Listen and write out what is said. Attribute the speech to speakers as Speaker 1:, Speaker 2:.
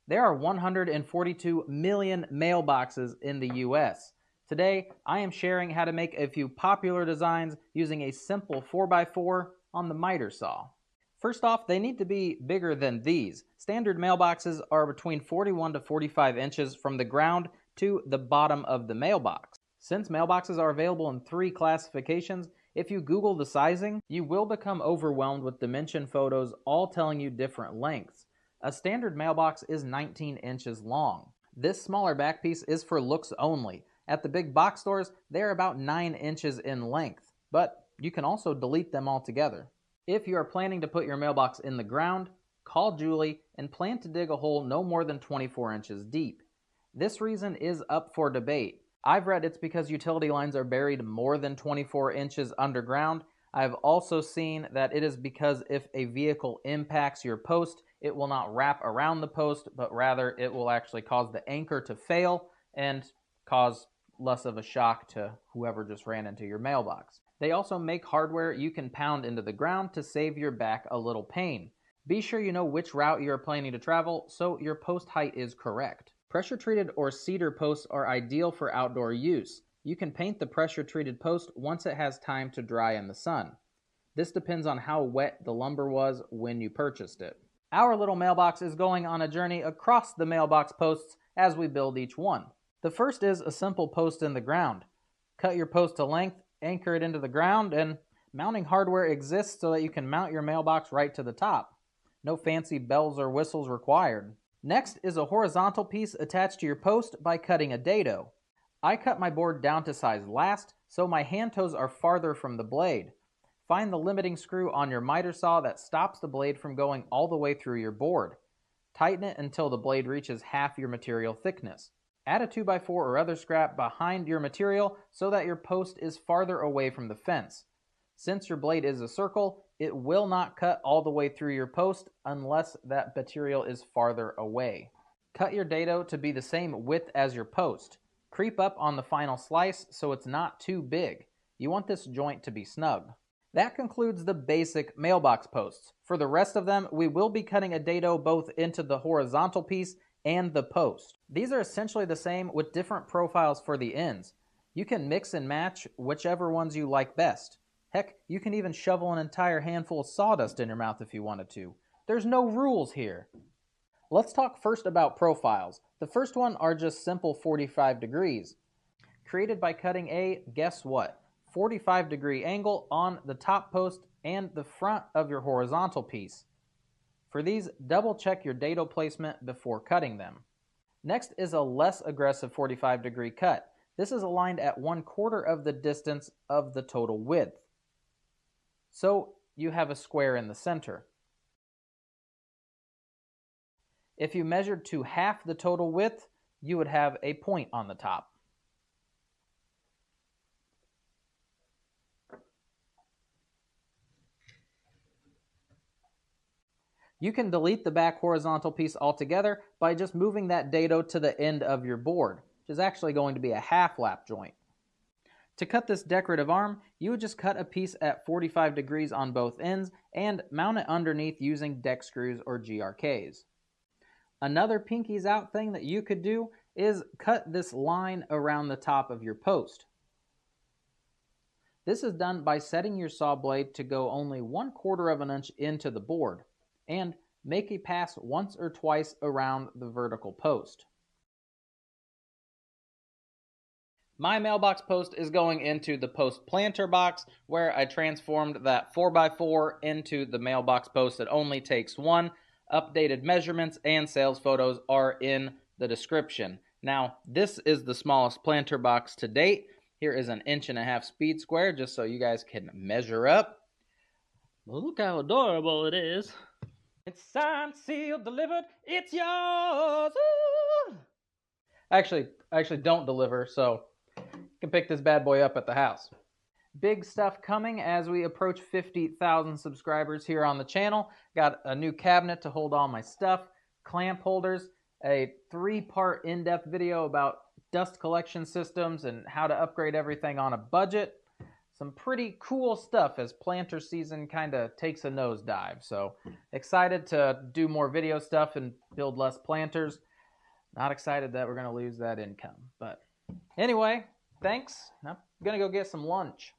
Speaker 1: There are 142 million mailboxes in the US. Today, I am sharing how to make a few popular designs using a simple 4x4 on the miter saw. First off, they need to be bigger than these. Standard mailboxes are between 41 to 45 inches from the ground to the bottom of the mailbox. Since mailboxes are available in 3 classifications, if you Google the sizing, you will become overwhelmed with dimension photos all telling you different lengths. A standard mailbox is 19 inches long. This smaller back piece is for looks only. At the big box stores, they're about 9 inches in length, but you can also delete them altogether. If you are planning to put your mailbox in the ground, call Julie and plan to dig a hole no more than 24 inches deep. This reason is up for debate. I've read it's because utility lines are buried more than 24 inches underground. I've also seen that it is because if a vehicle impacts your post, it will not wrap around the post, but rather it will actually cause the anchor to fail and cause less of a shock to whoever just ran into your mailbox. They also make hardware you can pound into the ground to save your back a little pain. Be sure you know which route you are planning to travel so your post height is correct. Pressure-treated or cedar posts are ideal for outdoor use. You can paint the pressure-treated post once it has time to dry in the sun. This depends on how wet the lumber was when you purchased it. Our little mailbox is going on a journey across the mailbox posts as we build each one. The first is a simple post in the ground. Cut your post to length, anchor it into the ground, and mounting hardware exists so that you can mount your mailbox right to the top. No fancy bells or whistles required. Next is a horizontal piece attached to your post by cutting a dado. I cut my board down to size last, so my hand toes are farther from the blade. Find the limiting screw on your miter saw that stops the blade from going all the way through your board. Tighten it until the blade reaches half your material thickness. Add a 2x4 or other scrap behind your material so that your post is farther away from the fence. Since your blade is a circle, it will not cut all the way through your post unless that material is farther away. Cut your dado to be the same width as your post. Creep up on the final slice so it's not too big. You want this joint to be snug. That concludes the basic mailbox posts. For the rest of them, we will be cutting a dado both into the horizontal piece and the post. These are essentially the same with different profiles for the ends. You can mix and match whichever ones you like best. Heck, you can even shovel an entire handful of sawdust in your mouth if you wanted to. There's no rules here. Let's talk first about profiles. The first one are just simple 45 degrees. Created by cutting a, guess what, 45 degree angle on the top post and the front of your horizontal piece. For these, double check your dado placement before cutting them. Next is a less aggressive 45 degree cut. This is aligned at 1/4 of the distance of the total width. So you have a square in the center. If you measured to half the total width, you would have a point on the top. You can delete the back horizontal piece altogether by just moving that dado to the end of your board, which is actually going to be a half lap joint. To cut this decorative arm, you would just cut a piece at 45 degrees on both ends and mount it underneath using deck screws or GRKs. Another pinkies out thing that you could do is cut this line around the top of your post. This is done by setting your saw blade to go only 1/4 of an inch into the board and make a pass once or twice around the vertical post. My mailbox post is going into the post planter box where I transformed that 4x4 into the mailbox post that only takes one. Updated measurements and sales photos are in the description. Now, this is the smallest planter box to date. Here is an 1.5 inch speed square just so you guys can measure up. Look how adorable it is. It's signed, sealed, delivered. It's yours. Ooh. Actually don't deliver, so you can pick this bad boy up at the house. Big stuff coming as we approach 50,000 subscribers here on the channel. Got a new cabinet to hold all my stuff, clamp holders, a 3-part in-depth video about dust collection systems and how to upgrade everything on a budget, some pretty cool stuff as planter season kind of takes a nosedive. So excited to do more video stuff and build less planters. Not excited that we're going to lose that income. But anyway, thanks. I'm going to go get some lunch.